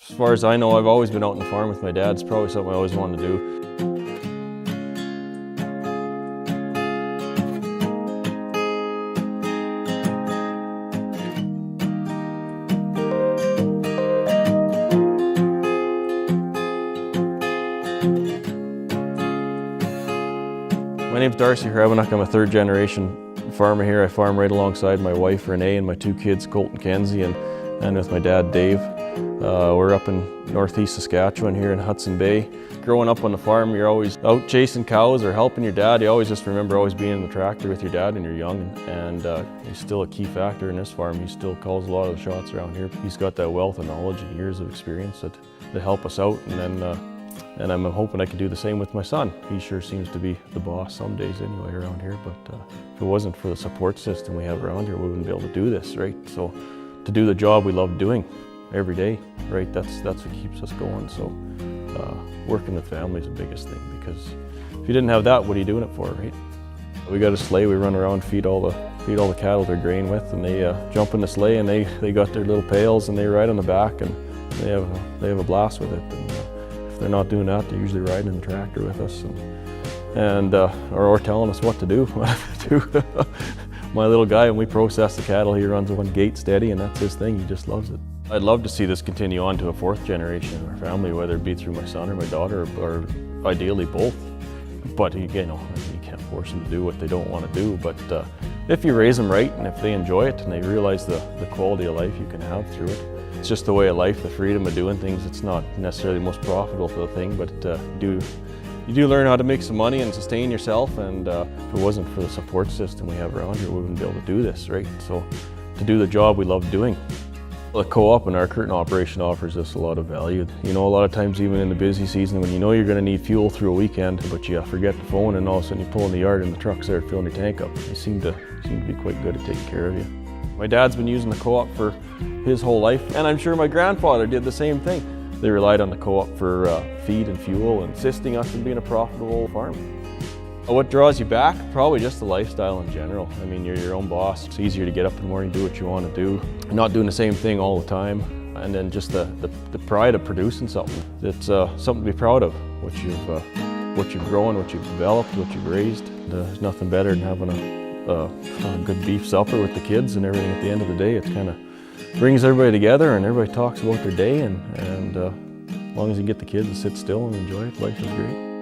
As far as I know, I've always been out on the farm with my dad. It's probably something I always wanted to do. My name's Darcy Hrebeniuk. I'm a third generation farmer here. I farm right alongside my wife Renee and my two kids Colt and Kenzie and with my dad Dave. We're up in northeast Saskatchewan here in Hudson Bay. Growing up on the farm, you're always out chasing cows or helping your dad. You always just remember always being in the tractor with your dad when you're young, and he's still a key factor in this farm. He still calls a lot of the shots around here. He's got that wealth of knowledge and years of experience that help us out, and I'm hoping I can do the same with my son. He sure seems to be the boss some days anyway around here, but if it wasn't for the support system we have around here, we wouldn't be able to do this, right? So to do the job we love doing every day, right, that's what keeps us going. So working with family is the biggest thing, because if you didn't have that, what are you doing it for, right? We got a sleigh we run around, feed all the cattle their grain with, and they jump in the sleigh and they got their little pails and they ride on the back and they have a blast with it. And if they're not doing that, they're usually riding in the tractor with us or telling us what to do. My little guy, when we process the cattle, he runs one gate steady, and that's his thing. He just loves it. I'd love to see this continue on to a fourth generation in our family, whether it be through my son or my daughter, or ideally both. But you can't force them to do what they don't want to do. But if you raise them right, and if they enjoy it and they realize the quality of life you can have through it, it's just the way of life, the freedom of doing things. It's not necessarily the most profitable for the thing, but you do learn how to make some money and sustain yourself, and if it wasn't for the support system we have around here, we wouldn't be able to do this, right? So to do the job we love doing. The co-op and our curtain operation offers us a lot of value. You know, a lot of times even in the busy season, when you know you're going to need fuel through a weekend, but you forget the phone, and all of a sudden you pull in the yard and the truck's there filling your tank up. They seem to be quite good at taking care of you. My dad's been using the co-op for his whole life, and I'm sure my grandfather did the same thing. They relied on the co-op for feed and fuel, and assisting us in being a profitable farm. What draws you back? Probably just the lifestyle in general. I mean, you're your own boss. It's easier to get up in the morning, do what you want to do, not doing the same thing all the time, and then just the pride of producing something. It's something to be proud of, what you've grown, what you've developed, what you've raised. There's nothing better than having a good beef supper with the kids and everything at the end of the day. It's kind of brings everybody together, and everybody talks about their day, and as long as you get the kids to sit still and enjoy it, life is great.